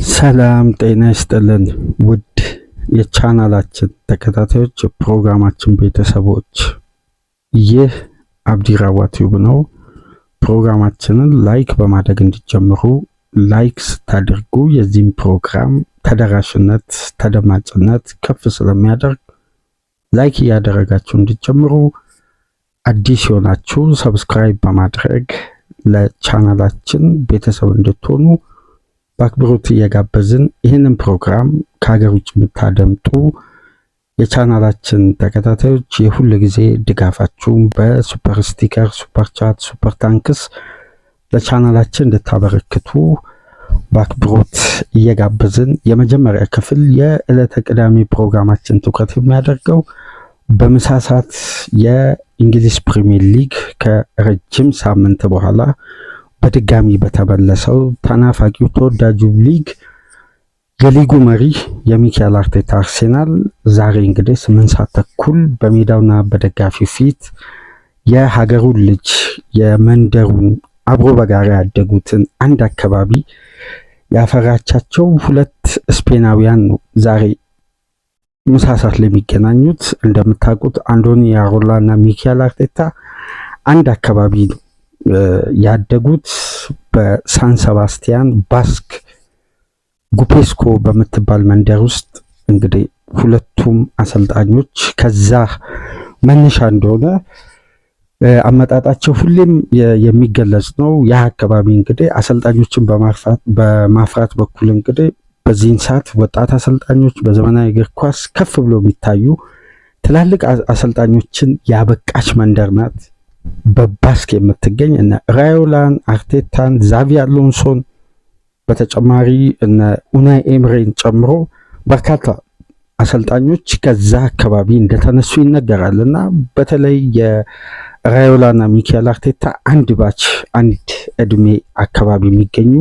ሰላም ጤና ይስጥልን ውድ የቻናላችን ተከታታዮች የፕሮግራማችን ቤተሰቦች፣ ይህ አብዲ ራዋ ቲዩብ ነው። ፕሮግራማችንን ላይክ በማድረግ እንዲጀምሩ፣ ላይክ ስታደርጉ የዚህም ፕሮግራም ተደራሽነት ተደማጭነት ከፍ ስለሚያደርግ ላይክ እያደረጋችሁ እንዲጀምሩ፣ አዲስ የሆናችሁ ሰብስክራይብ በማድረግ ለቻናላችን ቤተሰብ እንድትሆኑ በአክብሮት እየጋበዝን ይህንን ፕሮግራም ከሀገር ውጭ የምታደምጡ የቻናላችን ተከታታዮች የሁል ጊዜ ድጋፋችሁን በሱፐር ስቲከር፣ ሱፐር ቻት፣ ሱፐር ታንክስ ለቻናላችን እንድታበረክቱ በአክብሮት እየጋበዝን የመጀመሪያ ክፍል የዕለተ ቅዳሜ ፕሮግራማችን ትኩረት የሚያደርገው በምሳ ሰዓት የእንግሊዝ ፕሪሚየር ሊግ ከረጅም ሳምንት በኋላ በድጋሚ በተመለሰው ተናፋቂው ተወዳጁ ሊግ የሊጉ መሪ የሚኬል አርቴታ አርሴናል ዛሬ እንግዲህ 8 ሰዓት ተኩል በሜዳውና በደጋፊው ፊት የሀገሩን ልጅ የመንደሩን አብሮ በጋራ ያደጉትን አንድ አካባቢ ያፈራቻቸው ሁለት ስፔናውያን ነው ዛሬ ምሳ ሰዓት ላይ የሚገናኙት። እንደምታውቁት አንዶኒ ያሮላ እና ሚኬል አርቴታ አንድ አካባቢ ነው ያደጉት። በሳን ሰባስቲያን ባስክ ጉፔስኮ በምትባል መንደር ውስጥ እንግዲህ ሁለቱም አሰልጣኞች ከዛ መነሻ እንደሆነ አመጣጣቸው ሁሌም የሚገለጽ ነው። ያ አካባቢ እንግዲህ አሰልጣኞችን በማፍራት በኩል እንግዲህ በዚህን ሰዓት ወጣት አሰልጣኞች በዘመናዊ እግር ኳስ ከፍ ብሎ የሚታዩ ትላልቅ አሰልጣኞችን ያበቃች መንደር ናት። በባስክ የምትገኝ እነ ራዮላን፣ አርቴታን፣ ዛቪ አሎንሶን በተጨማሪ እነ ኡናይ ኤምሬን ጨምሮ በርካታ አሰልጣኞች ከዛ አካባቢ እንደተነሱ ይነገራል እና በተለይ የራዮላና ሚኬል አርቴታ አንድ ባች አንድ እድሜ አካባቢ የሚገኙ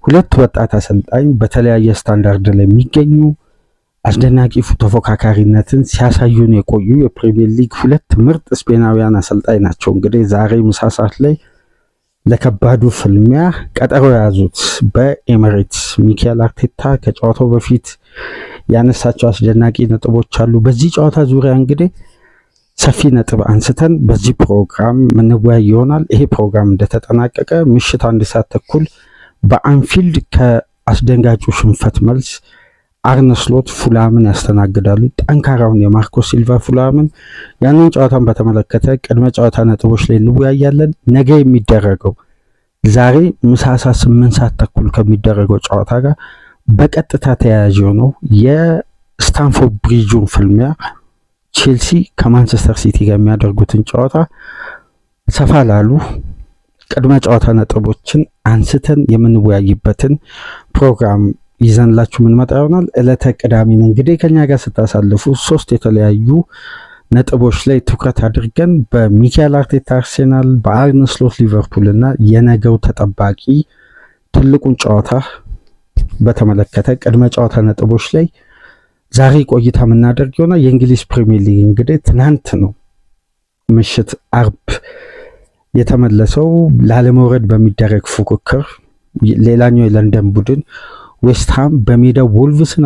ሁለት ወጣት አሰልጣኝ በተለያየ ስታንዳርድ ላይ የሚገኙ አስደናቂ ተፎካካሪነትን ሲያሳዩን የቆዩ የፕሪሚየር ሊግ ሁለት ምርጥ ስፔናውያን አሰልጣኝ ናቸው። እንግዲህ ዛሬ ምሳ ሰዓት ላይ ለከባዱ ፍልሚያ ቀጠሮ የያዙት በኤሚሬትስ። ሚኬል አርቴታ ከጨዋታው በፊት ያነሳቸው አስደናቂ ነጥቦች አሉ። በዚህ ጨዋታ ዙሪያ እንግዲህ ሰፊ ነጥብ አንስተን በዚህ ፕሮግራም ምንወያይ ይሆናል። ይሄ ፕሮግራም እንደተጠናቀቀ ምሽት 1 ሰዓት ተኩል በአንፊልድ ከአስደንጋጩ ሽንፈት መልስ አርነ ስሎት ፉላምን ያስተናግዳሉ። ጠንካራውን የማርኮ ሲልቫ ፉላምን ያንን ጨዋታን በተመለከተ ቅድመ ጨዋታ ነጥቦች ላይ እንወያያለን። ነገ የሚደረገው ዛሬ ምሳ 8 ሰዓት ተኩል ከሚደረገው ጨዋታ ጋር በቀጥታ ተያያዥ ነው የስታንፎርድ ብሪጁን ፍልሚያ ቼልሲ ከማንቸስተር ሲቲ ጋር የሚያደርጉትን ጨዋታ ሰፋ ላሉ ቅድመ ጨዋታ ነጥቦችን አንስተን የምንወያይበትን ፕሮግራም ይዘንላችሁ የምንመጣ ይሆናል። ዕለተ ቅዳሜን እንግዲህ ከኛ ጋር ስታሳልፉ 3 የተለያዩ ነጥቦች ላይ ትኩረት አድርገን በሚኬል አርቴታ አርሴናል፣ በአርነ ስሎት ሊቨርፑል እና የነገው ተጠባቂ ትልቁን ጨዋታ በተመለከተ ቅድመ ጨዋታ ነጥቦች ላይ ዛሬ ቆይታ የምናደርግ ይሆናል። የእንግሊዝ ፕሪሚየር ሊግ እንግዲህ ትናንት ነው ምሽት አርብ የተመለሰው ላለመውረድ በሚደረግ ፉክክር ሌላኛው የለንደን ቡድን ዌስትሃም በሜዳው ወልቭስን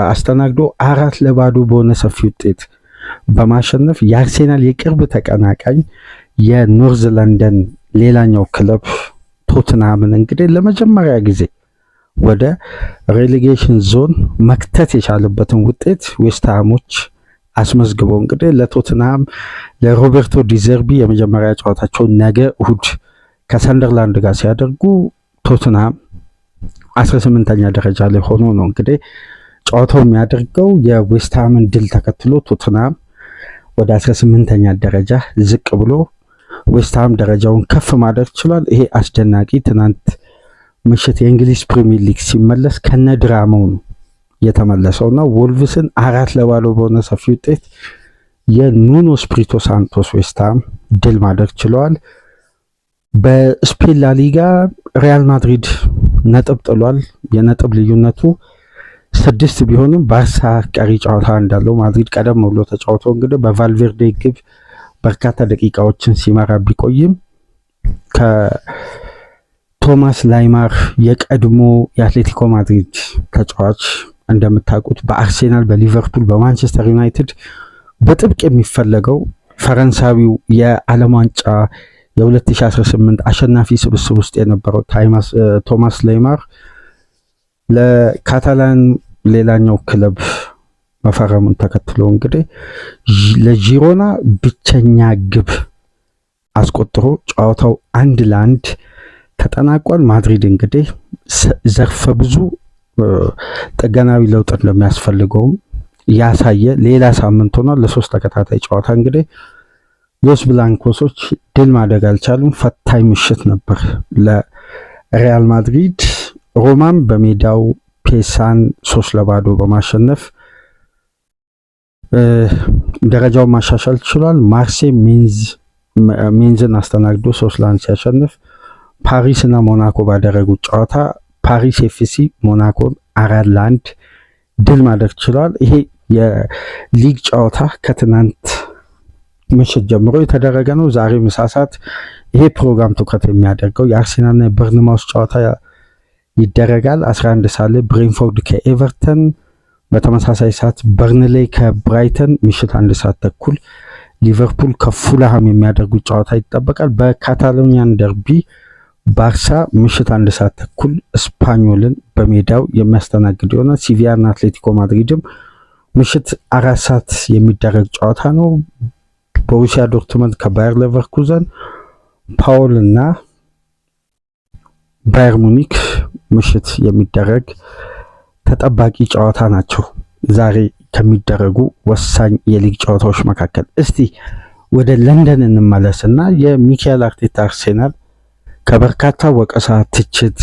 አስተናግዶ 4-0 በሆነ ሰፊ ውጤት በማሸነፍ የአርሴናል የቅርብ ተቀናቃኝ የኖርዝ ለንደን ሌላኛው ክለብ ቶትንሃምን እንግዲህ ለመጀመሪያ ጊዜ ወደ ሬሌጌሽን ዞን መክተት የቻለበትን ውጤት ዌስትሃሞች አስመዝግበው እንግዲህ ለቶትንሃም ለሮቤርቶ ዲዘርቢ የመጀመሪያ ጨዋታቸውን ነገ እሁድ ከሰንደርላንድ ጋር ሲያደርጉ ቶትንሃም 18ኛ ደረጃ ላይ ሆኖ ነው እንግዲህ ጨዋታው የሚያደርገው። የዌስትሃምን ድል ተከትሎ ቶትንሃም ወደ 18ኛ ደረጃ ዝቅ ብሎ ዌስትሃም ደረጃውን ከፍ ማድረግ ችሏል። ይሄ አስደናቂ ትናንት ምሽት የእንግሊዝ ፕሪሚየር ሊግ ሲመለስ ከነ ድራማው ነው የተመለሰውና ወልቭስን 4-0 በሆነ ሰፊ ውጤት የኑኖ ስፒሪቶ ሳንቶስ ዌስትሃም ድል ማድረግ ችለዋል። በስፔን ላሊጋ ሪያል ማድሪድ ነጥብ ጥሏል። የነጥብ ልዩነቱ 6 ቢሆንም ባርሳ ቀሪ ጨዋታ እንዳለው ማድሪድ ቀደም ብሎ ተጫውቶ እንግዲህ በቫልቬርዴ ግብ በርካታ ደቂቃዎችን ሲመራ ቢቆይም ቶማስ ላይማር የቀድሞ የአትሌቲኮ ማድሪድ ተጫዋች እንደምታውቁት በአርሴናል፣ በሊቨርፑል፣ በማንቸስተር ዩናይትድ በጥብቅ የሚፈለገው ፈረንሳዊው የዓለም ዋንጫ የ2018 አሸናፊ ስብስብ ውስጥ የነበረው ቶማስ ላይማር ለካታላን ሌላኛው ክለብ መፈረሙን ተከትሎ እንግዲህ ለጂሮና ብቸኛ ግብ አስቆጥሮ ጨዋታው 1-1 ተጠናቋል። ማድሪድ እንግዲህ ዘርፈ ብዙ ጥገናዊ ለውጥ እንደሚያስፈልገውም ያሳየ ሌላ ሳምንት ሆኗል። ለሶስት ተከታታይ ጨዋታ እንግዲህ ሎስ ብላንኮሶች ድል ማድረግ አልቻሉም። ፈታኝ ምሽት ነበር ለሪያል ማድሪድ። ሮማም በሜዳው ፔሳን 3-0 በማሸነፍ ደረጃውን ማሻሻል ችሏል። ማርሴይ ሜንዝን አስተናግዶ 3-1 ሲያሸንፍ፣ ፓሪስ እና ሞናኮ ባደረጉት ጨዋታ ፓሪስ ኤፍሲ ሞናኮን 4-1 ድል ማድረግ ችሏል። ይሄ የሊግ ጨዋታ ከትናንት ምሽት ጀምሮ የተደረገ ነው። ዛሬ ምሳ ሰዓት ይሄ ፕሮግራም ትኩረት የሚያደርገው የአርሴናልና የበርንማውዝ ጨዋታ ይደረጋል። 11 ሰዓት ላይ ብሬንፎርድ ከኤቨርተን፣ በተመሳሳይ ሰዓት በርንሌይ ከብራይተን፣ ምሽት 1 ሰዓት ተኩል ሊቨርፑል ከፉልሃም የሚያደርጉት ጨዋታ ይጠበቃል። በካታሎኒያን ደርቢ ባርሳ ምሽት 1 ሰዓት ተኩል ስፓኞልን በሜዳው የሚያስተናግድ ይሆናል። ሲቪያና አትሌቲኮ ማድሪድም ምሽት 4 ሰዓት የሚደረግ ጨዋታ ነው። ቦሩሲያ ዶርትመንድ ከባየር ሌቨርኩዘን፣ ፓውል እና ባየር ሙኒክ ምሽት የሚደረግ ተጠባቂ ጨዋታ ናቸው ዛሬ ከሚደረጉ ወሳኝ የሊግ ጨዋታዎች መካከል። እስቲ ወደ ለንደን እንመለስና የሚካኤል አርቴታ አርሴናል ከበርካታ ወቀሳ፣ ትችት፣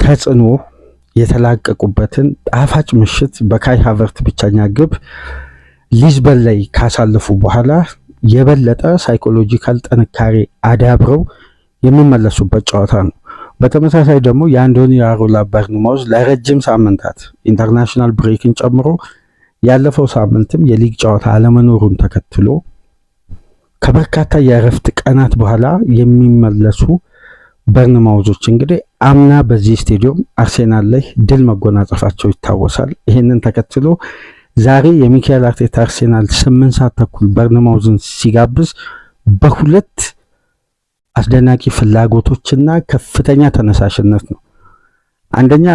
ተጽዕኖ የተላቀቁበትን ጣፋጭ ምሽት በካይ ሃቨርት ብቸኛ ግብ ሊዝበን ላይ ካሳለፉ በኋላ የበለጠ ሳይኮሎጂካል ጥንካሬ አዳብረው የሚመለሱበት ጨዋታ ነው። በተመሳሳይ ደግሞ የአንቶኒ አሮላ በርንማውዝ ለረጅም ሳምንታት ኢንተርናሽናል ብሬክን ጨምሮ ያለፈው ሳምንትም የሊግ ጨዋታ አለመኖሩን ተከትሎ ከበርካታ የእረፍት ቀናት በኋላ የሚመለሱ በርንማውዞች እንግዲህ አምና በዚህ ስቴዲየም አርሴናል ላይ ድል መጎናጸፋቸው ይታወሳል። ይህንን ተከትሎ ዛሬ የሚካኤል አርቴታ አርሴናል 8 ሰዓት ተኩል በርንማውዝን ሲጋብዝ በሁለት አስደናቂ ፍላጎቶችና ከፍተኛ ተነሳሽነት ነው። አንደኛ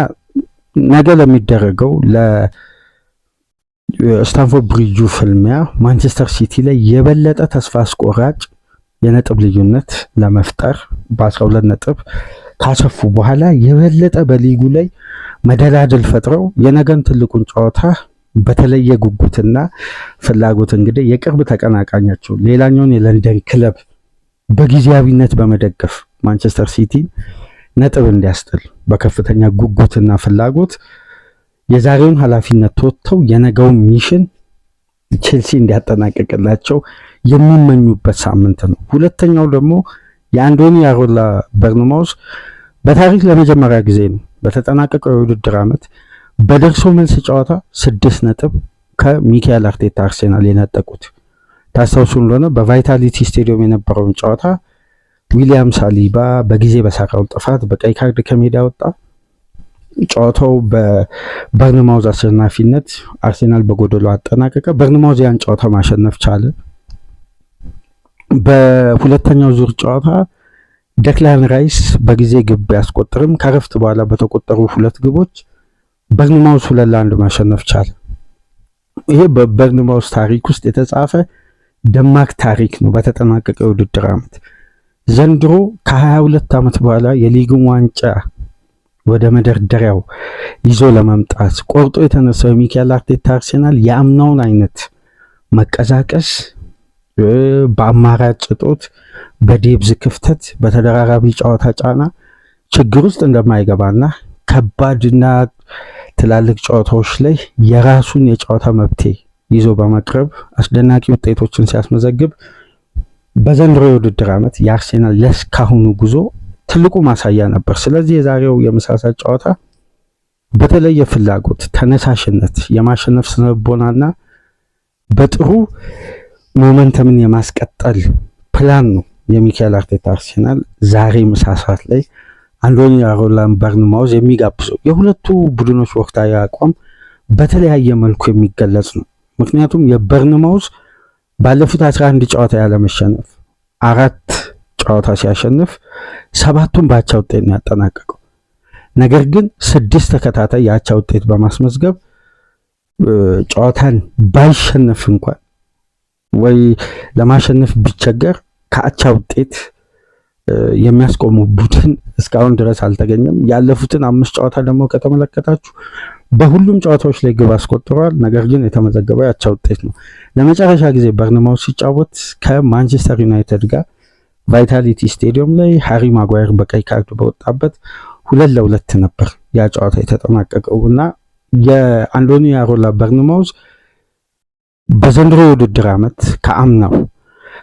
ነገ ለሚደረገው ለስታንፎርድ ብሪጁ ፍልሚያ ማንቸስተር ሲቲ ላይ የበለጠ ተስፋ አስቆራጭ የነጥብ ልዩነት ለመፍጠር በ12 ነጥብ ካሰፉ በኋላ የበለጠ በሊጉ ላይ መደላደል ፈጥረው የነገን ትልቁን ጨዋታ በተለየ ጉጉትና ፍላጎት እንግዲህ የቅርብ ተቀናቃኛቸው ሌላኛውን የለንደን ክለብ በጊዜያዊነት በመደገፍ ማንቸስተር ሲቲ ነጥብ እንዲያስጥል በከፍተኛ ጉጉትና ፍላጎት የዛሬውን ኃላፊነት ተወጥተው የነገውን ሚሽን ቼልሲ እንዲያጠናቅቅላቸው የሚመኙበት ሳምንት ነው። ሁለተኛው ደግሞ የአንቶኒ አሮላ በርንማውዝ በታሪክ ለመጀመሪያ ጊዜ ነው በተጠናቀቀው የውድድር ዓመት በደርሶ መልስ ጨዋታ 6 ነጥብ ከሚካኤል አርቴታ አርሴናል የነጠቁት። ታስታውሱ እንደሆነ በቫይታሊቲ ስቴዲየም የነበረውን ጨዋታ ዊሊያም ሳሊባ በጊዜ በሰራው ጥፋት በቀይ ካርድ ከሜዳ ወጣ። ጨዋታው በበርንማውዝ አሸናፊነት አርሴናል በጎደሎ አጠናቀቀ። በርንማውዝ ያን ጨዋታ ማሸነፍ ቻለ። በሁለተኛው ዙር ጨዋታ ደክላን ራይስ በጊዜ ግብ ያስቆጥርም ከረፍት በኋላ በተቆጠሩ 2 ግቦች በርንማውዝ 2-1 ማሸነፍ ቻለ። ይሄ በበርንማውዝ ታሪክ ውስጥ የተጻፈ ደማቅ ታሪክ ነው። በተጠናቀቀ የውድድር ዓመት ዘንድሮ ከ22 ዓመት በኋላ የሊጉን ዋንጫ ወደ መደርደሪያው ይዞ ለመምጣት ቆርጦ የተነሳው የሚካኤል አርቴታ አርሴናል የአምናውን አይነት መቀዛቀስ፣ በአማራጭ እጦት፣ በዴብዝ ክፍተት፣ በተደራራቢ ጨዋታ ጫና ችግር ውስጥ እንደማይገባና ከባድና ትላልቅ ጨዋታዎች ላይ የራሱን የጨዋታ መብቴ ይዞ በመቅረብ አስደናቂ ውጤቶችን ሲያስመዘግብ በዘንድሮ የውድድር ዓመት የአርሴናል ለስካሁኑ ጉዞ ትልቁ ማሳያ ነበር። ስለዚህ የዛሬው የምሳ ሰዓት ጨዋታ በተለየ ፍላጎት፣ ተነሳሽነት፣ የማሸነፍ ስነልቦናና በጥሩ ሞመንተምን የማስቀጠል ፕላን ነው የሚካኤል አርቴታ አርሴናል ዛሬ ምሳ ሰዓት ላይ አንዶኒ አሮላን በርንማውዝ የሚጋብዘው። የሁለቱ ቡድኖች ወቅታዊ አቋም በተለያየ መልኩ የሚገለጽ ነው። ምክንያቱም የበርንማውዝ ባለፉት 11 ጨዋታ ያለመሸነፍ 4 ጨዋታ ሲያሸንፍ 7ቱን በአቻ ውጤት ነው ያጠናቀቀው። ነገር ግን 6 ተከታታይ የአቻ ውጤት በማስመዝገብ ጨዋታን ባይሸነፍ እንኳን ወይ ለማሸነፍ ቢቸገር ከአቻ ውጤት የሚያስቆሙ ቡድን እስካሁን ድረስ አልተገኘም። ያለፉትን 5 ጨዋታ ደግሞ ከተመለከታችሁ በሁሉም ጨዋታዎች ላይ ግብ አስቆጥረዋል። ነገር ግን የተመዘገበው የአቻ ውጤት ነው። ለመጨረሻ ጊዜ በርንማውዝ ሲጫወት ከማንቸስተር ዩናይትድ ጋር ቫይታሊቲ ስቴዲየም ላይ ሃሪ ማጓየር በቀይ ካርድ በወጣበት 2-2 ነበር ያ ጨዋታ የተጠናቀቀው እና የአንዶኒ አሮላ በርንማውዝ በዘንድሮ የውድድር ዓመት ከአምናው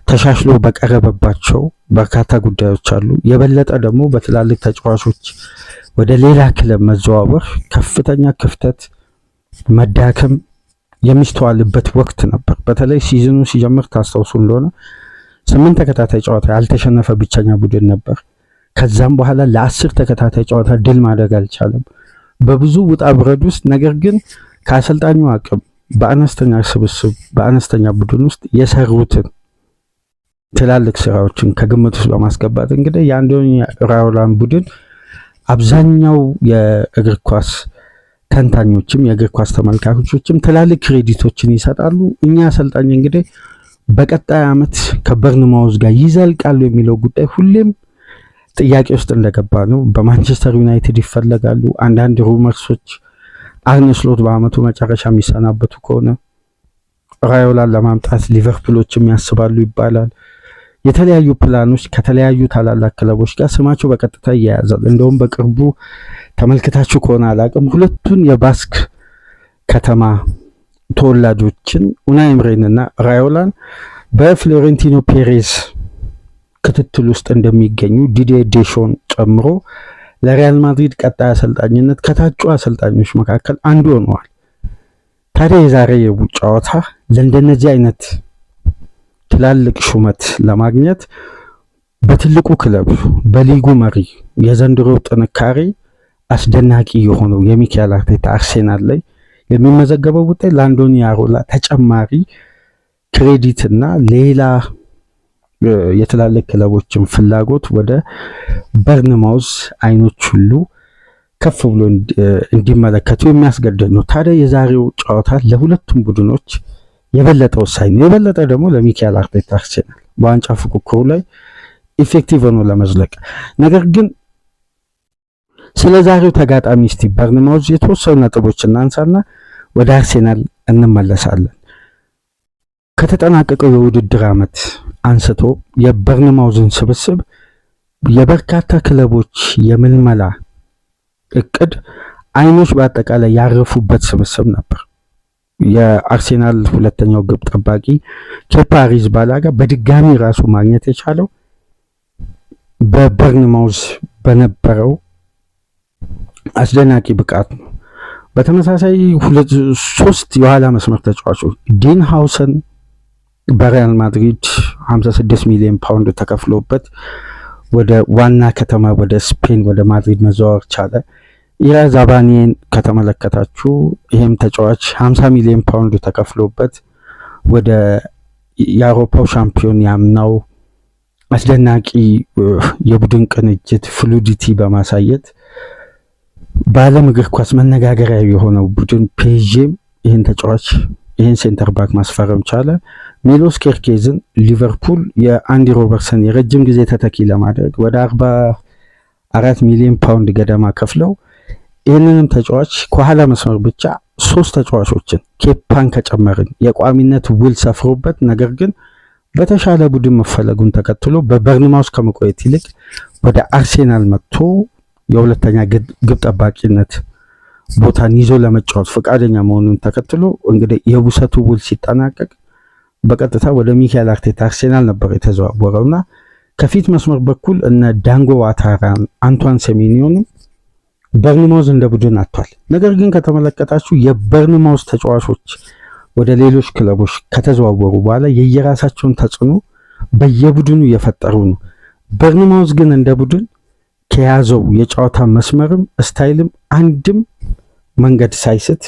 ተሻሽሎ በቀረበባቸው በርካታ ጉዳዮች አሉ። የበለጠ ደግሞ በትላልቅ ተጫዋቾች ወደ ሌላ ክለብ መዘዋወር ከፍተኛ ክፍተት፣ መዳከም የሚስተዋልበት ወቅት ነበር። በተለይ ሲዝኑ ሲጀምር ታስታውሱ እንደሆነ 8 ተከታታይ ጨዋታ ያልተሸነፈ ብቸኛ ቡድን ነበር። ከዛም በኋላ ለ10 ተከታታይ ጨዋታ ድል ማድረግ አልቻለም በብዙ ውጣ ብረድ ውስጥ። ነገር ግን ከአሰልጣኙ አቅም በአነስተኛ ስብስብ በአነስተኛ ቡድን ውስጥ የሰሩትን ትላልቅ ስራዎችን ከግምት ውስጥ በማስገባት እንግዲህ የአንዶኒ አሮላን ቡድን አብዛኛው የእግር ኳስ ተንታኞችም የእግር ኳስ ተመልካቾችም ትላልቅ ክሬዲቶችን ይሰጣሉ። እኛ አሰልጣኝ እንግዲህ በቀጣይ ዓመት ከበርንማውዝ ጋር ይዘልቃሉ የሚለው ጉዳይ ሁሌም ጥያቄ ውስጥ እንደገባ ነው። በማንቸስተር ዩናይትድ ይፈለጋሉ። አንዳንድ ሩመርሶች አርነ ስሎት በአመቱ መጨረሻ የሚሰናበቱ ከሆነ ራዮላን ለማምጣት ሊቨርፑሎችም ያስባሉ ይባላል። የተለያዩ ፕላኖች ከተለያዩ ታላላቅ ክለቦች ጋር ስማቸው በቀጥታ ይያያዛል። እንደውም በቅርቡ ተመልክታችሁ ከሆነ አላቅም ሁለቱን የባስክ ከተማ ተወላጆችን ኡናይ ኤምሬንና ራዮላን በፍሎሬንቲኖ ፔሬዝ ክትትል ውስጥ እንደሚገኙ ዲዲዬ ዴሾን ጨምሮ ለሪያል ማድሪድ ቀጣይ አሰልጣኝነት ከታጩ አሰልጣኞች መካከል አንዱ ሆነዋል። ታዲያ የዛሬ ጨዋታ ለእንደነዚህ አይነት ትላልቅ ሹመት ለማግኘት በትልቁ ክለብ በሊጉ መሪ የዘንድሮ ጥንካሬ አስደናቂ የሆነው የሚኬል አርቴታ አርሴናል ላይ የሚመዘገበው ውጤት ለአንዶኒ አሮላ ተጨማሪ ክሬዲት እና ሌላ የትላልቅ ክለቦችን ፍላጎት ወደ በርንማውዝ አይኖች ሁሉ ከፍ ብሎ እንዲመለከቱ የሚያስገድድ ነው። ታዲያ የዛሬው ጨዋታ ለሁለቱም ቡድኖች የበለጠ ወሳኝ ነው። የበለጠ ደግሞ ለሚኬል አርቴታ አርሴናል በዋንጫ ፉክክሩ ላይ ኢፌክቲቭ ሆኖ ለመዝለቅ። ነገር ግን ስለ ዛሬው ተጋጣሚ እስቲ በርንማውዝ የተወሰኑ ነጥቦች እናንሳና ወደ አርሴናል እንመለሳለን። ከተጠናቀቀው የውድድር ዓመት አንስቶ የበርንማውዝን ስብስብ የበርካታ ክለቦች የምልመላ እቅድ አይኖች በአጠቃላይ ያረፉበት ስብስብ ነበር። የአርሴናል ሁለተኛው ግብ ጠባቂ ኬፓ አሪዛባላጋ በድጋሚ ራሱ ማግኘት የቻለው በበርንማውዝ በነበረው አስደናቂ ብቃት ነው። በተመሳሳይ 3 የኋላ መስመር ተጫዋቾች ዲን ሃውሰን በሪያል ማድሪድ 56 ሚሊዮን ፓውንድ ተከፍሎበት ወደ ዋና ከተማ ወደ ስፔን ወደ ማድሪድ መዘዋወር ቻለ። ኢራዛባኒን ከተመለከታችሁ ይሄም ተጫዋች 50 ሚሊዮን ፓውንድ ተከፍሎበት ወደ የአውሮፓው ሻምፒዮን ያምናው አስደናቂ የቡድን ቅንጅት ፍሉዲቲ በማሳየት በዓለም እግር ኳስ መነጋገሪያ የሆነው ቡድን ፔዥም ይህን ተጫዋች ይህን ሴንተር ባክ ማስፈረም ቻለ። ሚሎስ ኬርኬዝን ሊቨርፑል የአንዲ ሮበርትሰን የረጅም ጊዜ ተተኪ ለማድረግ ወደ 44 ሚሊዮን ፓውንድ ገደማ ከፍለው ይህንንም ተጫዋች ከኋላ መስመር ብቻ 3 ተጫዋቾችን ኬፓን ከጨመርን የቋሚነት ውል ሰፍሮበት ነገር ግን በተሻለ ቡድን መፈለጉን ተከትሎ በበርንማውዝ ከመቆየት ይልቅ ወደ አርሴናል መጥቶ የሁለተኛ ግብ ጠባቂነት ቦታን ይዞ ለመጫወት ፈቃደኛ መሆኑን ተከትሎ እንግዲህ የውሰቱ ውል ሲጠናቀቅ በቀጥታ ወደ ሚኬል አርቴታ አርሴናል ነበር የተዘዋወረውና ከፊት መስመር በኩል እነ ዳንጎ ዋታራን፣ አንቷን ሴሜንዮንም በርንማውዝ እንደ ቡድን አጥቷል። ነገር ግን ከተመለከታችሁ የበርንማውዝ ተጫዋቾች ወደ ሌሎች ክለቦች ከተዘዋወሩ በኋላ የየራሳቸውን ተጽዕኖ በየቡድኑ እየፈጠሩ ነው። በርንማውዝ ግን እንደ ቡድን ከያዘው የጨዋታ መስመርም ስታይልም አንድም መንገድ ሳይስት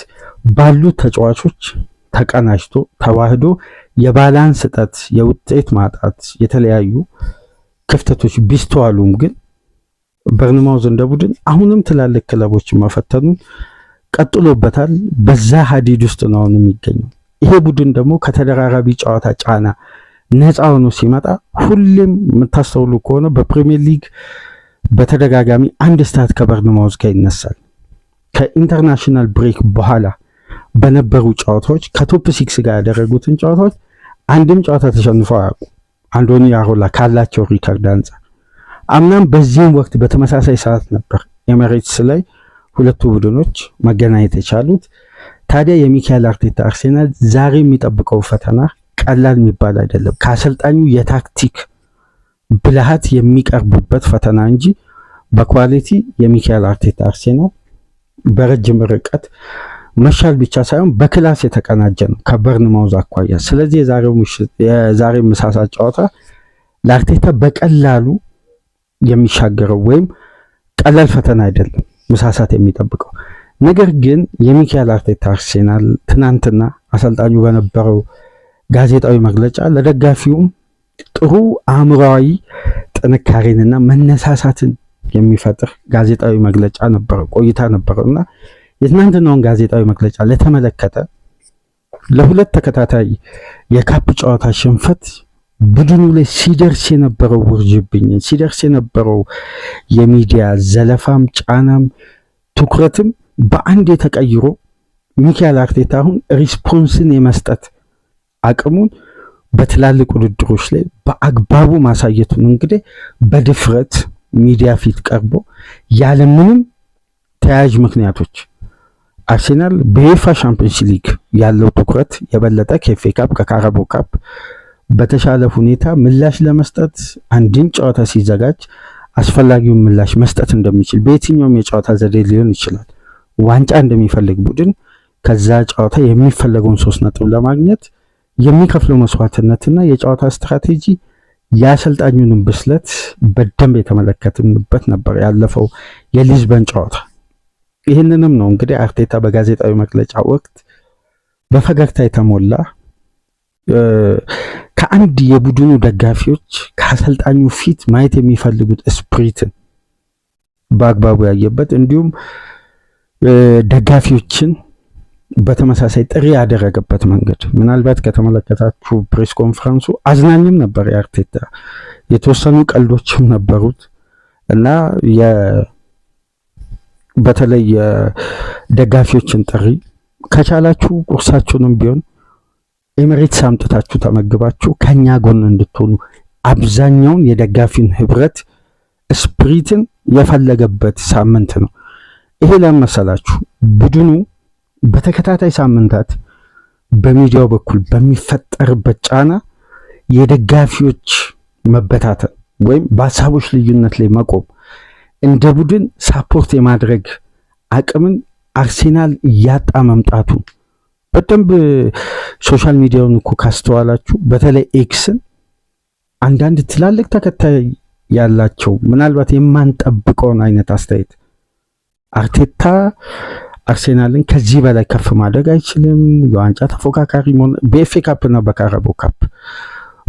ባሉ ተጫዋቾች ተቀናጅቶ ተዋህዶ የባላንስ እጥረት፣ የውጤት ማጣት፣ የተለያዩ ክፍተቶች ቢስተዋሉም ግን በርንማውዝ እንደ ቡድን አሁንም ትላልቅ ክለቦችን መፈተኑን ቀጥሎበታል። በዛ ሀዲድ ውስጥ ነው የሚገኘው። ይሄ ቡድን ደግሞ ከተደራራቢ ጨዋታ ጫና ነፃ ሆኖ ሲመጣ ሁሌም የምታስተውሉ ከሆነ በፕሪሚየር ሊግ በተደጋጋሚ አንድ ስታት ከበርንማውዝ ጋር ይነሳል። ከኢንተርናሽናል ብሬክ በኋላ በነበሩ ጨዋታዎች ከቶፕ 6 ጋር ያደረጉትን ጨዋታዎች አንድም ጨዋታ ተሸንፈው አያውቁም። አንዶኒ አሮላ ካላቸው ሪከርድ አንጻር አምናም በዚህም ወቅት በተመሳሳይ ሰዓት ነበር ኤሚሬትስ ላይ ሁለቱ ቡድኖች መገናኘት የቻሉት። ታዲያ የሚካኤል አርቴታ አርሴናል ዛሬ የሚጠብቀው ፈተና ቀላል የሚባል አይደለም። ከአሰልጣኙ የታክቲክ ብልሃት የሚቀርብበት ፈተና እንጂ በኳሊቲ የሚካኤል አርቴታ አርሴናል በረጅም ርቀት መሻል ብቻ ሳይሆን በክላስ የተቀናጀ ነው ከበርንማውዝ አኳያ። ስለዚህ የዛሬ ምሳሳ ጨዋታ ለአርቴታ በቀላሉ የሚሻገረው ወይም ቀላል ፈተና አይደለም ምሳሳት የሚጠብቀው። ነገር ግን የሚካኤል አርቴታ አርሴናል ትናንትና አሰልጣኙ በነበረው ጋዜጣዊ መግለጫ ለደጋፊውም ጥሩ አእምሯዊ ጥንካሬንና መነሳሳትን የሚፈጥር ጋዜጣዊ መግለጫ ነበረው ቆይታ ነበረውና የትናንትናውን ጋዜጣዊ መግለጫ ለተመለከተ ለሁለት ተከታታይ የካፕ ጨዋታ ሽንፈት ቡድኑ ላይ ሲደርስ የነበረው ውርጅብኝ፣ ሲደርስ የነበረው የሚዲያ ዘለፋም፣ ጫናም፣ ትኩረትም በአንድ ተቀይሮ ሚካኤል አርቴታ አሁን ሪስፖንስን የመስጠት አቅሙን በትላልቅ ውድድሮች ላይ በአግባቡ ማሳየቱን እንግዲህ በድፍረት ሚዲያ ፊት ቀርቦ ያለምንም ተያያዥ ምክንያቶች አርሴናል በዩኤፋ ሻምፒዮንስ ሊግ ያለው ትኩረት የበለጠ ከኤፍኤ ካፕ ከካራቦ ካፕ በተሻለ ሁኔታ ምላሽ ለመስጠት አንድን ጨዋታ ሲዘጋጅ አስፈላጊውን ምላሽ መስጠት እንደሚችል በየትኛውም የጨዋታ ዘዴ ሊሆን ይችላል። ዋንጫ እንደሚፈልግ ቡድን ከዛ ጨዋታ የሚፈለገውን 3 ነጥብ ለማግኘት የሚከፍለው መስዋዕትነትና የጨዋታ ስትራቴጂ የአሰልጣኙንም ብስለት በደንብ የተመለከትንበት ነበር ያለፈው የሊዝበን ጨዋታ። ይህንንም ነው እንግዲህ አርቴታ በጋዜጣዊ መግለጫ ወቅት በፈገግታ የተሞላ ከአንድ የቡድኑ ደጋፊዎች ከአሰልጣኙ ፊት ማየት የሚፈልጉት ስፕሪትን በአግባቡ ያየበት እንዲሁም ደጋፊዎችን በተመሳሳይ ጥሪ ያደረገበት መንገድ ምናልባት ከተመለከታችሁ ፕሬስ ኮንፈረንሱ አዝናኝም ነበር። የአርቴታ የተወሰኑ ቀልዶችም ነበሩት እና በተለይ ደጋፊዎችን ጥሪ ከቻላችሁ ቁርሳችሁንም ቢሆን ኤሚሬትስ አምጥታችሁ ተመግባችሁ ከኛ ጎን እንድትሆኑ አብዛኛውን የደጋፊውን ህብረት ስፕሪትን የፈለገበት ሳምንት ነው። ይሄ ለመሰላችሁ ቡድኑ በተከታታይ ሳምንታት በሚዲያው በኩል በሚፈጠርበት ጫና የደጋፊዎች መበታተን ወይም በሀሳቦች ልዩነት ላይ መቆም እንደ ቡድን ሳፖርት የማድረግ አቅምን አርሴናል እያጣ መምጣቱ በደንብ ሶሻል ሚዲያውን እኮ ካስተዋላችሁ በተለይ ኤክስን አንዳንድ ትላልቅ ተከታይ ያላቸው ምናልባት የማንጠብቀውን አይነት አስተያየት አርቴታ አርሴናልን ከዚህ በላይ ከፍ ማድረግ አይችልም፣ የዋንጫ ተፎካካሪ መሆን በኤፍኤ ካፕ እና በካራቦ ካፕ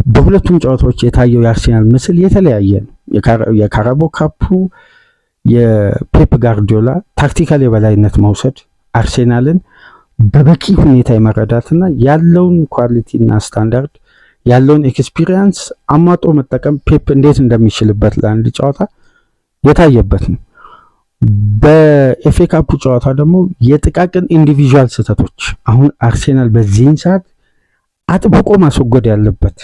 በሁለቱም ጨዋታዎች የታየው የአርሴናል ምስል የተለያየ ነው። የካራቦ ካፑ የፔፕ ጋርዲዮላ ታክቲካል የበላይነት መውሰድ አርሴናልን በበቂ ሁኔታ የመረዳትና ያለውን ኳሊቲና ስታንዳርድ ያለውን ኤክስፒሪየንስ አማጦ መጠቀም ፔፕ እንዴት እንደሚችልበት ለአንድ ጨዋታ የታየበት ነው። በኤፍኤ ካፑ ጨዋታ ደግሞ የጥቃቅን ኢንዲቪዥዋል ስህተቶች አሁን አርሴናል በዚህን ሰዓት አጥብቆ ማስወገድ ያለበት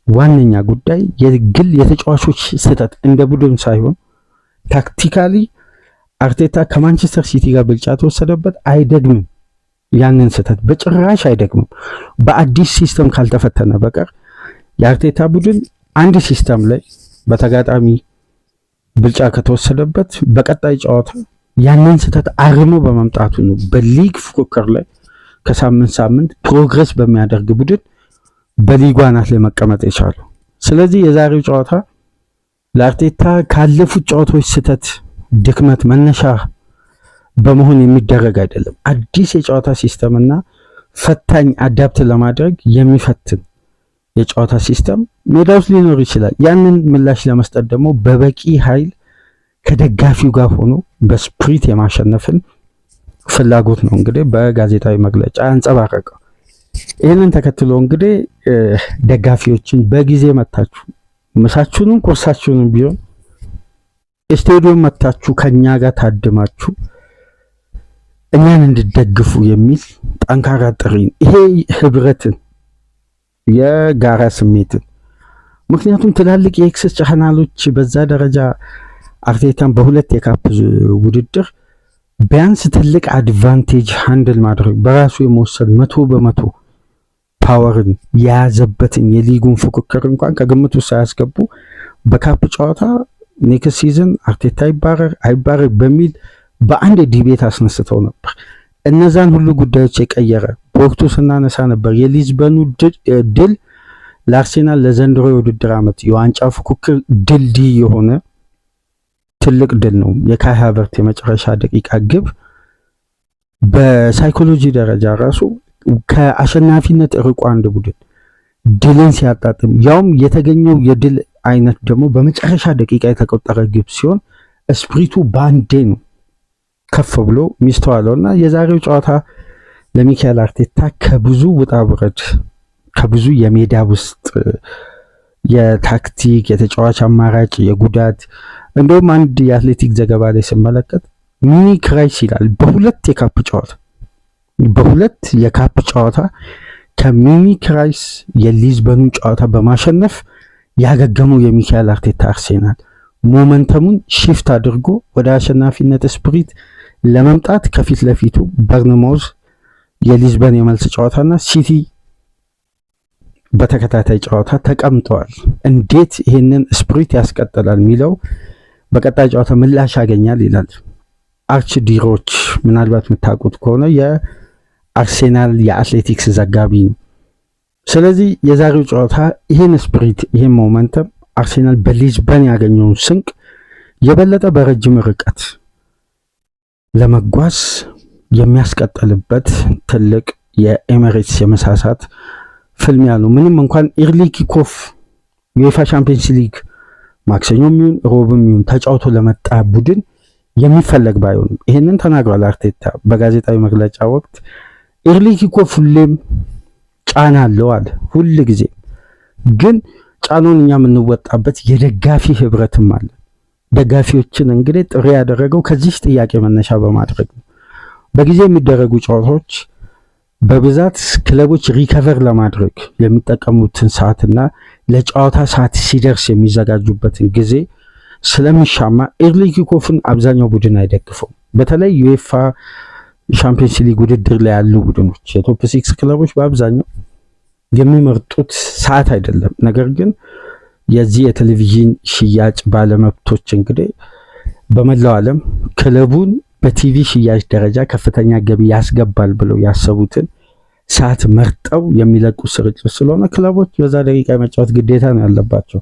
ዋነኛ ጉዳይ የግል የተጫዋቾች ስህተት እንደ ቡድን ሳይሆን ታክቲካሊ አርቴታ ከማንቸስተር ሲቲ ጋር ብልጫ ተወሰደበት አይደግምም። ያንን ስህተት በጭራሽ አይደግምም። በአዲስ ሲስተም ካልተፈተነ በቀር የአርቴታ ቡድን አንድ ሲስተም ላይ በተጋጣሚ ብልጫ ከተወሰደበት በቀጣይ ጨዋታ ያንን ስህተት አርሞ በመምጣቱ ነው በሊግ ፉክክር ላይ ከሳምንት ሳምንት ፕሮግረስ በሚያደርግ ቡድን በሊጉ አናት ላይ መቀመጥ የቻለው። ስለዚህ የዛሬው ጨዋታ ለአርቴታ ካለፉት ጨዋታዎች ስህተት ድክመት መነሻ በመሆን የሚደረግ አይደለም። አዲስ የጨዋታ ሲስተምና ፈታኝ አዳፕት ለማድረግ የሚፈትን የጨዋታ ሲስተም ሜዳ ውስጥ ሊኖር ይችላል። ያንን ምላሽ ለመስጠት ደግሞ በበቂ ኃይል ከደጋፊው ጋር ሆኖ በስፕሪት የማሸነፍን ፍላጎት ነው እንግዲህ በጋዜጣዊ መግለጫ አንጸባረቀው። ይህንን ተከትሎ እንግዲህ ደጋፊዎችን በጊዜ መታችሁ ምሳችሁንም ቁርሳችሁንም ቢሆን ስቴዲየም መታችሁ ከኛ ጋር ታድማችሁ እኛን እንድትደግፉ የሚል ጠንካራ ጥሪ። ይሄ ህብረትን የጋራ ስሜትን ምክንያቱም ትላልቅ የኤክስ ቻናሎች በዛ ደረጃ አርቴታን በሁለት የካፕ ውድድር ቢያንስ ትልቅ አድቫንቴጅ ሃንድል ማድረግ በራሱ የመወሰን 100% ፓወርን የያዘበትን የሊጉን ፉክክር እንኳን ከግምቱ ሳያስገቡ በካፕ ጨዋታ ኔክስት ሲዝን አርቴታ አይባረር በሚል በአንድ ዲቤት አስነስተው ነበር። እነዛን ሁሉ ጉዳዮች የቀየረ በወቅቱ ስናነሳ ነበር። የሊዝበኑ ድል ለአርሴናል ለዘንድሮ የውድድር ዓመት የዋንጫ ፉክክር ድልድይ የሆነ ትልቅ ድል ነው። የካይ ሃቨርት የመጨረሻ ደቂቃ ግብ በሳይኮሎጂ ደረጃ ራሱ ከአሸናፊነት ርቆ አንድ ቡድን ድልን ሲያጣጥም ያውም የተገኘው የድል አይነት ደግሞ በመጨረሻ ደቂቃ የተቆጠረ ግብ ሲሆን ስፕሪቱ ባንዴ ነው ከፍ ብሎ ሚስተዋለውና የዛሬው ጨዋታ ለሚካኤል አርቴታ ከብዙ ውጣ ውረድ ከብዙ የሜዳ ውስጥ የታክቲክ የተጫዋች አማራጭ የጉዳት እንደውም አንድ የአትሌቲክ ዘገባ ላይ ስመለከት ሚኒ ክራይስ ይላል በሁለት የካፕ ጨዋታ ከሚኒ ክራይስ የሊዝበኑ ጨዋታ በማሸነፍ ያገገመው የሚካኤል አርቴታ አርሴናል ሞመንተሙን ሺፍት አድርጎ ወደ አሸናፊነት ስፕሪት ለመምጣት ከፊት ለፊቱ በርንማውዝ የሊዝበን የመልስ ጨዋታና ሲቲ በተከታታይ ጨዋታ ተቀምጠዋል። እንዴት ይህንን ስፕሪት ያስቀጥላል የሚለው በቀጣይ ጨዋታ ምላሽ ያገኛል ይላል አርች ዲሮች። ምናልባት የምታውቁት ከሆነ የአርሴናል የአትሌቲክስ ዘጋቢ ነው። ስለዚህ የዛሬው ጨዋታ ይህን ስፕሪት ይህን ሞመንተም አርሴናል በሊዝበን ያገኘውን ስንቅ የበለጠ በረጅም ርቀት ለመጓዝ የሚያስቀጥልበት ትልቅ የኤሚሬትስ የመሳሳት ፍልሚያ ነው። ምንም እንኳን ኢርሊ ኪኮፍ ዩኤፋ ቻምፒየንስ ሊግ ማክሰኞም ይሁን ሮብም ይሁን ተጫውቶ ለመጣ ቡድን የሚፈለግ ባይሆንም ይህንን ተናግሯል አርቴታ በጋዜጣዊ መግለጫ ወቅት። ኢርሊ ኪኮፍ ሁሌም ጫና አለው አለ። ሁል ጊዜ ግን ጫናውን እኛ የምንወጣበት የደጋፊ ህብረትም አለ። ደጋፊዎችን እንግዲህ ጥሪ ያደረገው ከዚህ ጥያቄ መነሻ በማድረግ ነው። በጊዜ የሚደረጉ ጨዋታዎች በብዛት ክለቦች ሪከቨር ለማድረግ የሚጠቀሙትን ሰዓትና ለጨዋታ ሰዓት ሲደርስ የሚዘጋጁበትን ጊዜ ስለሚሻማ ኤርሊ ኪኮፍን አብዛኛው ቡድን አይደግፈው። በተለይ ዩኤፋ ሻምፒየንስ ሊግ ውድድር ላይ ያሉ ቡድኖች የቶፕ 6 ክለቦች በአብዛኛው የሚመርጡት ሰዓት አይደለም። ነገር ግን የዚህ የቴሌቪዥን ሽያጭ ባለመብቶች እንግዲህ በመላው ዓለም ክለቡን በቲቪ ሽያጭ ደረጃ ከፍተኛ ገቢ ያስገባል ብለው ያሰቡትን ሰዓት መርጠው የሚለቁ ስርጭት ስለሆነ ክለቦች በዛ ደቂቃ የመጫወት ግዴታ ነው ያለባቸው።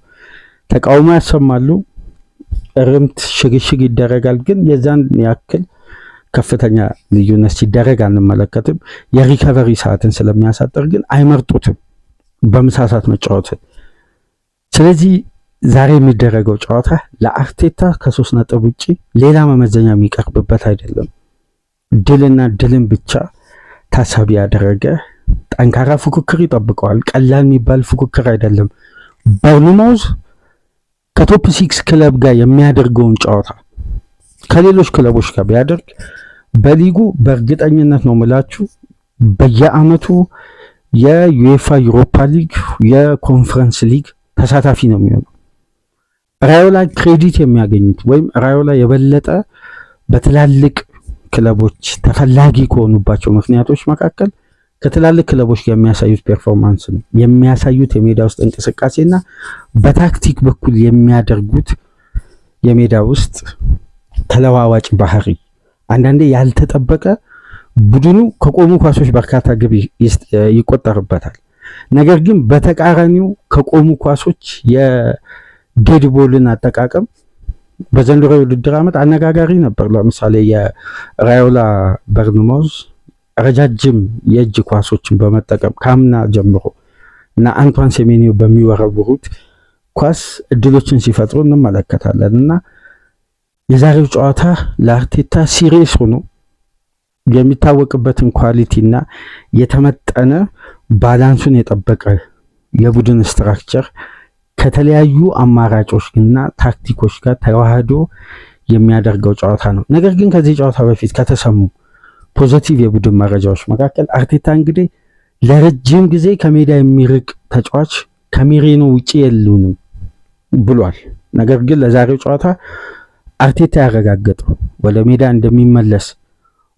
ተቃውሞ ያሰማሉ፣ እርምት ሽግሽግ ይደረጋል። ግን የዛን ያክል ከፍተኛ ልዩነት ሲደረግ አንመለከትም። የሪከቨሪ ሰዓትን ስለሚያሳጥር ግን አይመርጡትም በምሳ ሰዓት መጫወትን። ስለዚህ ዛሬ የሚደረገው ጨዋታ ለአርቴታ ከ3 ነጥብ ውጪ ሌላ መመዘኛ የሚቀርብበት አይደለም። ድልና ድልን ብቻ ታሳቢ ያደረገ ጠንካራ ፉክክር ይጠብቀዋል። ቀላል የሚባል ፉክክር አይደለም። በርንማውዝ ከቶፕ 6 ክለብ ጋር የሚያደርገውን ጨዋታ ከሌሎች ክለቦች ጋር ቢያደርግ በሊጉ በእርግጠኝነት ነው ምላችሁ በየአመቱ የዩኤፋ ዩሮፓ ሊግ የኮንፈረንስ ሊግ ተሳታፊ ነው የሚሆነው። ራዮላ ክሬዲት የሚያገኙት ወይም ራዮላ የበለጠ በትላልቅ ክለቦች ተፈላጊ ከሆኑባቸው ምክንያቶች መካከል ከትላልቅ ክለቦች ጋር የሚያሳዩት ፐርፎርማንስ ነው፣ የሚያሳዩት የሜዳ ውስጥ እንቅስቃሴና በታክቲክ በኩል የሚያደርጉት የሜዳ ውስጥ ተለዋዋጭ ባህሪ። አንዳንዴ ያልተጠበቀ ቡድኑ ከቆሙ ኳሶች በርካታ ግብ ይቆጠርበታል። ነገር ግን በተቃራኒው ከቆሙ ኳሶች ዴድቦልን አጠቃቀም በዘንድሮ የውድድር ዓመት አነጋጋሪ ነበር። ለምሳሌ የራዮላ በርንማውዝ ረጃጅም የእጅ ኳሶችን በመጠቀም ካምና ጀምሮ እና አንቷን ሴሜኒዮ በሚወረውሩት ኳስ እድሎችን ሲፈጥሩ እንመለከታለን እና የዛሬው ጨዋታ ለአርቴታ ሲሪየስ ሆኖ የሚታወቅበትን ኳሊቲና የተመጠነ ባላንሱን የጠበቀ የቡድን ስትራክቸር ከተለያዩ አማራጮችና ታክቲኮች ጋር ተዋህዶ የሚያደርገው ጨዋታ ነው። ነገር ግን ከዚህ ጨዋታ በፊት ከተሰሙ ፖዚቲቭ የቡድን መረጃዎች መካከል አርቴታ እንግዲህ ለረጅም ጊዜ ከሜዳ የሚርቅ ተጫዋች ከሜሬኖ ውጪ የሉንም ብሏል። ነገር ግን ለዛሬው ጨዋታ አርቴታ ያረጋገጠው ወደ ሜዳ እንደሚመለስ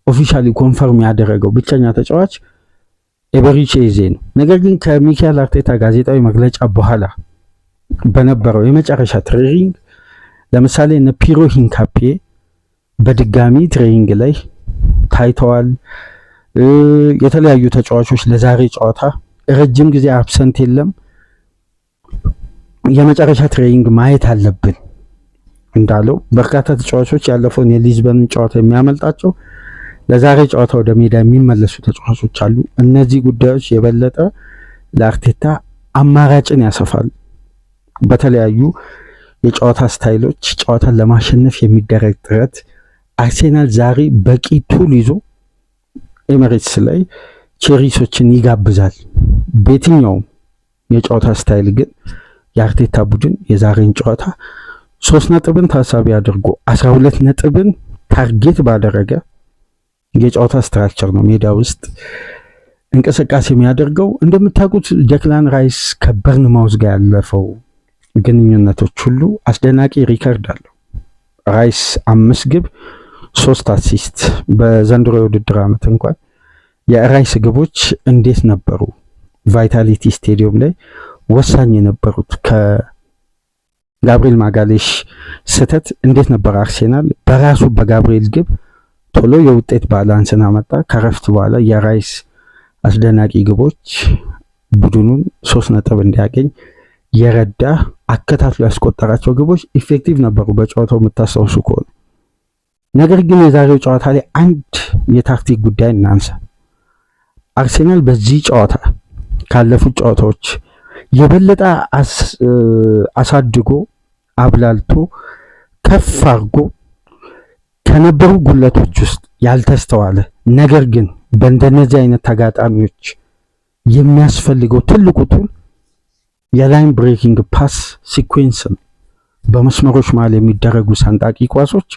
ኦፊሻሊ ኮንፈርም ያደረገው ብቸኛ ተጫዋች ኤቤሪቺ ኤዜ ነው። ነገር ግን ከሚካኤል አርቴታ ጋዜጣዊ መግለጫ በኋላ በነበረው የመጨረሻ ትሬኒንግ ለምሳሌ እነ ፒሮ ሂንካፔ በድጋሚ ትሬኒንግ ላይ ታይተዋል። የተለያዩ ተጫዋቾች ለዛሬ ጨዋታ ረጅም ጊዜ አብሰንት የለም፣ የመጨረሻ ትሬኒንግ ማየት አለብን እንዳለው በርካታ ተጫዋቾች ያለፈውን የሊዝበንን ጨዋታ የሚያመልጣቸው ለዛሬ ጨዋታ ወደ ሜዳ የሚመለሱ ተጫዋቾች አሉ። እነዚህ ጉዳዮች የበለጠ ለአርቴታ አማራጭን ያሰፋል። በተለያዩ የጨዋታ ስታይሎች ጨዋታን ለማሸነፍ የሚደረግ ጥረት አርሴናል ዛሬ በቂ ቱል ይዞ ኤሚሬትስ ላይ ቼሪሶችን ይጋብዛል። በየትኛውም የጨዋታ ስታይል ግን የአርቴታ ቡድን የዛሬን ጨዋታ 3 ነጥብን ታሳቢ አድርጎ 12 ነጥብን ታርጌት ባደረገ የጨዋታ ስትራክቸር ነው ሜዳ ውስጥ እንቅስቃሴ የሚያደርገው። እንደምታውቁት ዴክላን ራይስ ከበርንማውዝ ጋር ያለፈው ግንኙነቶች ሁሉ አስደናቂ ሪከርድ አለው። ራይስ 5 ግብ 3 አሲስት። በዘንድሮ የውድድር ዓመት እንኳን የራይስ ግቦች እንዴት ነበሩ? ቫይታሊቲ ስቴዲየም ላይ ወሳኝ የነበሩት ከጋብሪኤል ማጋሌሽ ስህተት እንዴት ነበር አርሴናል በራሱ በጋብሪኤል ግብ ቶሎ የውጤት ባላንስን አመጣ። ከረፍት በኋላ የራይስ አስደናቂ ግቦች ቡድኑን 3 ነጥብ እንዲያገኝ የረዳ አከታትሎ ያስቆጠራቸው ግቦች ኢፌክቲቭ ነበሩ በጨዋታው የምታስታውሱ ከሆነ። ነገር ግን የዛሬው ጨዋታ ላይ አንድ የታክቲክ ጉዳይ እናንሳ። አርሴናል በዚህ ጨዋታ ካለፉት ጨዋታዎች የበለጠ አሳድጎ አብላልቶ ከፍ አድርጎ ከነበሩ ጉለቶች ውስጥ ያልተስተዋለ ነገር ግን በእንደነዚህ አይነት ተጋጣሚዎች የሚያስፈልገው ትልቁ ቱል የላይን ብሬኪንግ ፓስ ሲኩዌንስ ነው። በመስመሮች መሃል የሚደረጉ ሰንጣቂ ኳሶች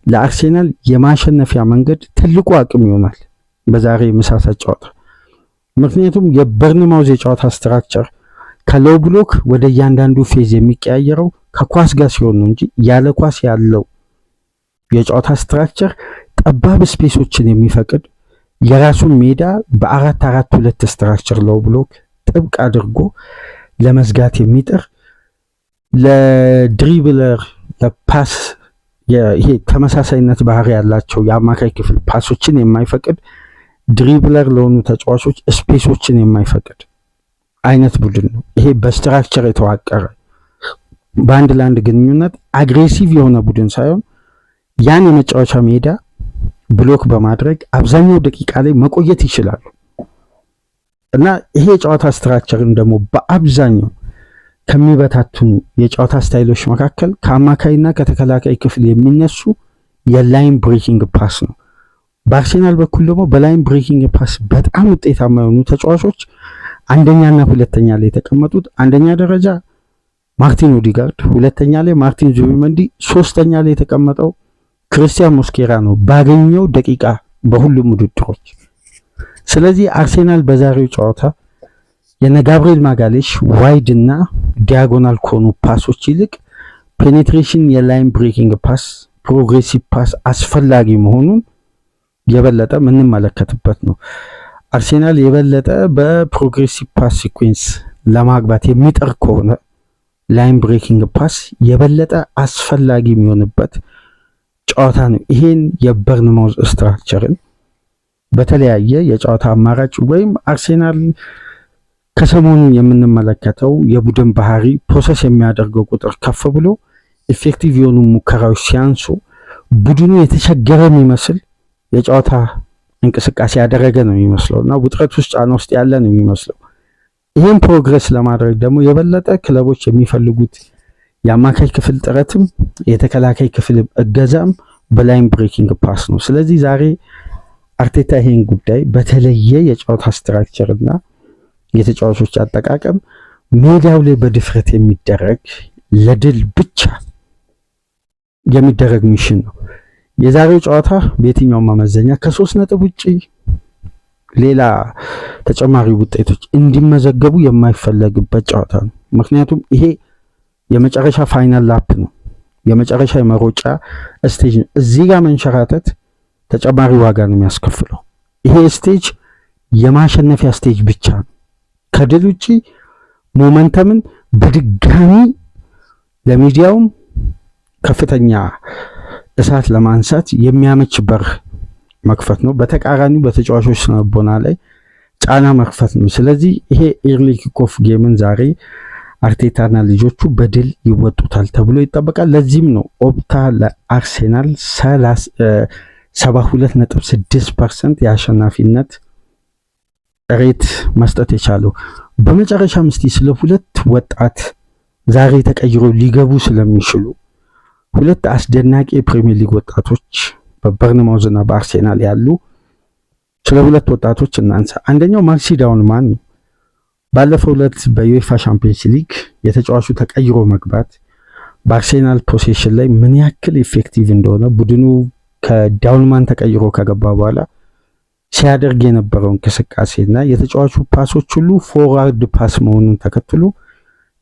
ለአርሴናል የማሸነፊያ መንገድ ትልቁ አቅም ይሆናል በዛሬ ምሳሳ ጨዋታ። ምክንያቱም የበርንማውዝ የጨዋታ ስትራክቸር ከሎው ብሎክ ወደ እያንዳንዱ ፌዝ የሚቀያየረው ከኳስ ጋር ሲሆን ነው እንጂ ያለ ኳስ ያለው የጨዋታ ስትራክቸር ጠባብ ስፔሶችን የሚፈቅድ የራሱን ሜዳ በ4-4-2 ስትራክቸር ሎው ብሎክ ጥብቅ አድርጎ ለመዝጋት የሚጥር ለድሪብለር ለፓስ ይሄ ተመሳሳይነት ባህሪ ያላቸው የአማካይ ክፍል ፓሶችን የማይፈቅድ ድሪብለር ለሆኑ ተጫዋቾች ስፔሶችን የማይፈቅድ አይነት ቡድን ነው። ይሄ በስትራክቸር የተዋቀረ በአንድ ለአንድ ግንኙነት አግሬሲቭ የሆነ ቡድን ሳይሆን ያን የመጫወቻ ሜዳ ብሎክ በማድረግ አብዛኛው ደቂቃ ላይ መቆየት ይችላሉ እና ይሄ የጨዋታ ስትራክቸርን ደግሞ በአብዛኛው ከሚበታቱኑ የጨዋታ ስታይሎች መካከል ከአማካይና ከተከላካይ ክፍል የሚነሱ የላይን ብሬኪንግ ፓስ ነው። በአርሴናል በኩል ደግሞ በላይን ብሬኪንግ ፓስ በጣም ውጤታማ የሆኑ ተጫዋቾች አንደኛና ሁለተኛ ላይ የተቀመጡት፣ አንደኛ ደረጃ ማርቲን ኦዲጋርድ፣ ሁለተኛ ላይ ማርቲን ዙቢመንዲ፣ ሶስተኛ ላይ የተቀመጠው ክርስቲያን ሞስኬራ ነው ባገኘው ደቂቃ በሁሉም ውድድሮች። ስለዚህ አርሴናል በዛሬው ጨዋታ የነ ጋብሪኤል ማጋሌሽ ዋይድ እና ዲያጎናል ከሆኑ ፓሶች ይልቅ ፔኔትሬሽን የላይን ብሬኪንግ ፓስ ፕሮግሬሲቭ ፓስ አስፈላጊ መሆኑን የበለጠ የምንመለከትበት ነው። አርሴናል የበለጠ በፕሮግሬሲቭ ፓስ ሲኩዌንስ ለማግባት የሚጠር ከሆነ ላይን ብሬኪንግ ፓስ የበለጠ አስፈላጊ የሚሆንበት ጨዋታ ነው። ይሄን የበርንማውዝ ስትራክቸርን በተለያየ የጨዋታ አማራጭ ወይም አርሴናል ከሰሞኑ የምንመለከተው የቡድን ባህሪ ፕሮሰስ የሚያደርገው ቁጥር ከፍ ብሎ ኢፌክቲቭ የሆኑ ሙከራዎች ሲያንሱ ቡድኑ የተቸገረ የሚመስል የጨዋታ እንቅስቃሴ ያደረገ ነው የሚመስለውና ውጥረት ውስጥ ጫና ውስጥ ያለ ነው የሚመስለው። ይህን ፕሮግረስ ለማድረግ ደግሞ የበለጠ ክለቦች የሚፈልጉት የአማካይ ክፍል ጥረትም የተከላካይ ክፍል እገዛም በላይን ብሬኪንግ ፓስ ነው። ስለዚህ ዛሬ አርቴታ ይሄን ጉዳይ በተለየ የጨዋታ ስትራክቸር እና የተጫዋቾች አጠቃቀም ሜዳው ላይ በድፍረት የሚደረግ ለድል ብቻ የሚደረግ ሚሽን ነው። የዛሬው ጨዋታ በየትኛውም መመዘኛ ከ3 ነጥብ ውጪ ሌላ ተጨማሪ ውጤቶች እንዲመዘገቡ የማይፈለግበት ጨዋታ ነው። ምክንያቱም ይሄ የመጨረሻ ፋይናል ላፕ ነው፣ የመጨረሻ የመሮጫ ስቴጅ ነው። እዚህ ጋር መንሸራተት ተጨማሪ ዋጋ ነው የሚያስከፍለው። ይሄ ስቴጅ የማሸነፊያ ስቴጅ ብቻ ነው። ከድል ውጪ ሞመንተምን በድጋሚ ለሚዲያውም ከፍተኛ እሳት ለማንሳት የሚያመች በር መክፈት ነው። በተቃራኒው በተጫዋቾች ስነቦና ላይ ጫና መክፈት ነው። ስለዚህ ይሄ ኤርሊ ኪክኦፍ ጌምን ዛሬ አርቴታና ልጆቹ በድል ይወጡታል ተብሎ ይጠበቃል። ለዚህም ነው ኦፕታ ለአርሴናል 72.6% የአሸናፊነት ሬት መስጠት የቻለው። በመጨረሻም እስቲ ስለ ሁለት ወጣት ዛሬ ተቀይሮ ሊገቡ ስለሚችሉ ሁለት አስደናቂ የፕሪሚየር ሊግ ወጣቶች በበርንማውዝ እና በአርሴናል ያሉ ስለ ሁለት ወጣቶች እናንሳ። አንደኛው ማክሲ ዳውንማን ነው። ባለፈው ዕለት በዩኤፋ ቻምፒየንስ ሊግ የተጫዋቹ ተቀይሮ መግባት በአርሴናል ፖሴሽን ላይ ምን ያክል ኢፌክቲቭ እንደሆነ ቡድኑ ከዳውንማን ተቀይሮ ከገባ በኋላ ሲያደርግ የነበረው እንቅስቃሴና የተጫዋቹ ፓሶች ሁሉ ፎርዋርድ ፓስ መሆኑን ተከትሎ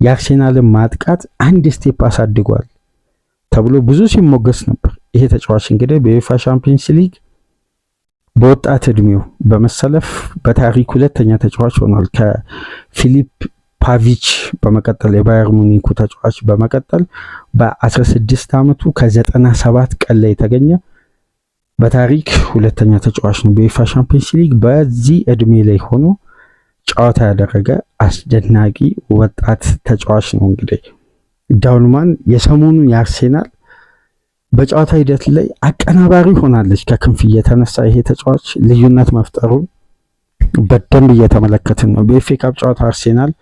የአርሴናልን ማጥቃት አንድ ስቴፕ አሳድጓል ተብሎ ብዙ ሲሞገስ ነበር። ይሄ ተጫዋች እንግዲህ በዩኤፋ ቻምፒየንስ ሊግ በወጣት እድሜው በመሰለፍ በታሪክ ሁለተኛ ተጫዋች ሆኗል። ከፊሊፕ ፓቪች በመቀጠል የባየር ሙኒኩ ተጫዋች በመቀጠል በ16 ዓመቱ ከ97 ቀን ላይ የተገኘ በታሪክ ሁለተኛ ተጫዋች ነው በዩኤፋ ቻምፒየንስ ሊግ። በዚህ እድሜ ላይ ሆኖ ጨዋታ ያደረገ አስደናቂ ወጣት ተጫዋች ነው። እንግዲህ ዳውንማን የሰሞኑ የአርሴናል በጨዋታ ሂደት ላይ አቀናባሪ ሆናለች። ከክንፍ እየተነሳ ይሄ ተጫዋች ልዩነት መፍጠሩን በደንብ እየተመለከትን ነው። በኤፍኤ ካፕ ጨዋታ አርሴናል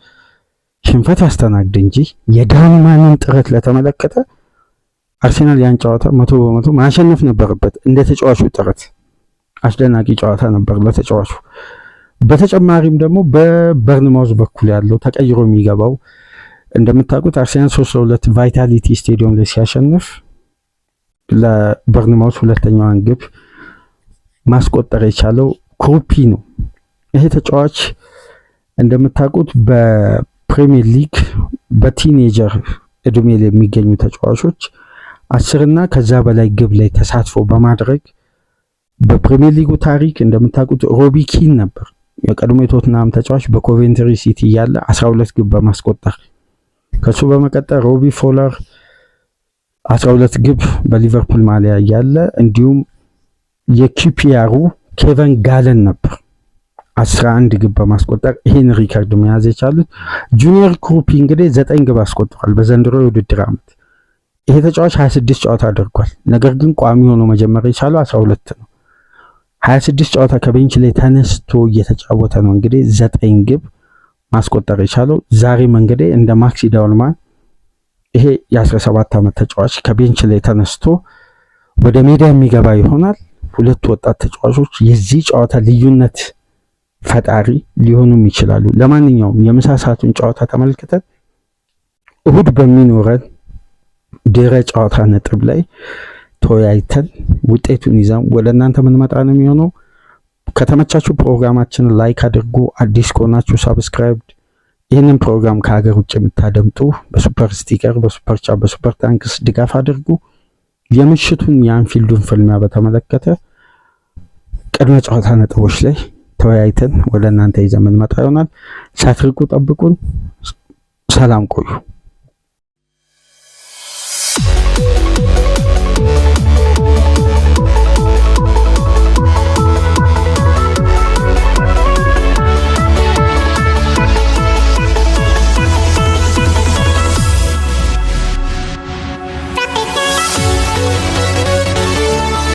ሽንፈት ያስተናግድ እንጂ የዳውንማንን ጥረት ለተመለከተ አርሴናል ያን ጨዋታ 100% ማሸነፍ ነበረበት። እንደ ተጫዋቹ ጥረት አስደናቂ ጨዋታ ነበር ለተጫዋቹ። በተጨማሪም ደግሞ በበርንማውዝ በኩል ያለው ተቀይሮ የሚገባው እንደምታውቁት አርሴናል 3-2 ቫይታሊቲ ስቴዲየም ላይ ሲያሸንፍ ለበርንማውዝ ሁለተኛዋን ግብ ማስቆጠር የቻለው ክሩፒ ነው። ይሄ ተጫዋች እንደምታውቁት በፕሪሚየር ሊግ በቲኔጀር እድሜ ላይ የሚገኙ ተጫዋቾች 10 እና ከዛ በላይ ግብ ላይ ተሳትፎ በማድረግ በፕሪሚየር ሊጉ ታሪክ እንደምታውቁት ሮቢ ኪን ነበር የቀድሞ የቶትናም ተጫዋች በኮቬንትሪ ሲቲ ያለ 12 ግብ በማስቆጠር። ከሱ በመቀጠል ሮቢ ፎለር 12 ግብ በሊቨርፑል ማሊያ ያለ፣ እንዲሁም የኪፒያሩ ኬቨን ጋለን ነበር 11 ግብ በማስቆጠር ይሄን ሪከርድ መያዝ የቻሉት። ጁኒየር ክሩፒ እንግዲህ 9 ግብ አስቆጥሯል በዘንድሮ የውድድር ዓመት። ይሄ ተጫዋች 26 ጨዋታ አድርጓል። ነገር ግን ቋሚ ሆኖ መጀመር የቻለው 12 ነው። 26 ጨዋታ ከቤንች ላይ ተነስቶ እየተጫወተ ነው እንግዲህ 9 ግብ ማስቆጠር የቻለው። ዛሬም እንግዲህ እንደ ማክሲ ዳውንማን ይሄ የ17 ዓመት ተጫዋች ከቤንች ላይ ተነስቶ ወደ ሜዳ የሚገባ ይሆናል። ሁለቱ ወጣት ተጫዋቾች የዚህ ጨዋታ ልዩነት ፈጣሪ ሊሆኑም ይችላሉ። ለማንኛውም የምሳ ሰዓቱን ጨዋታ ተመልክተን እሁድ በሚኖረን ድረ ጨዋታ ነጥብ ላይ ተወያይተን ውጤቱን ይዘን ወደ እናንተ የምንመጣ ነው የሚሆነው። ከተመቻችሁ ፕሮግራማችንን ላይክ አድርጉ። አዲስ ከሆናችሁ ሳብስክራይብ። ይህንን ፕሮግራም ከሀገር ውጭ የምታደምጡ በሱፐር ስቲከር፣ በሱፐር ቻት፣ በሱፐር ታንክስ ድጋፍ አድርጉ። የምሽቱን የአንፊልዱን ፍልሚያ በተመለከተ ቅድመ ጨዋታ ነጥቦች ላይ ተወያይተን ወደ እናንተ ይዘን የምንመጣ ይሆናል። ሳትርቁ ጠብቁን። ሰላም ቆዩ።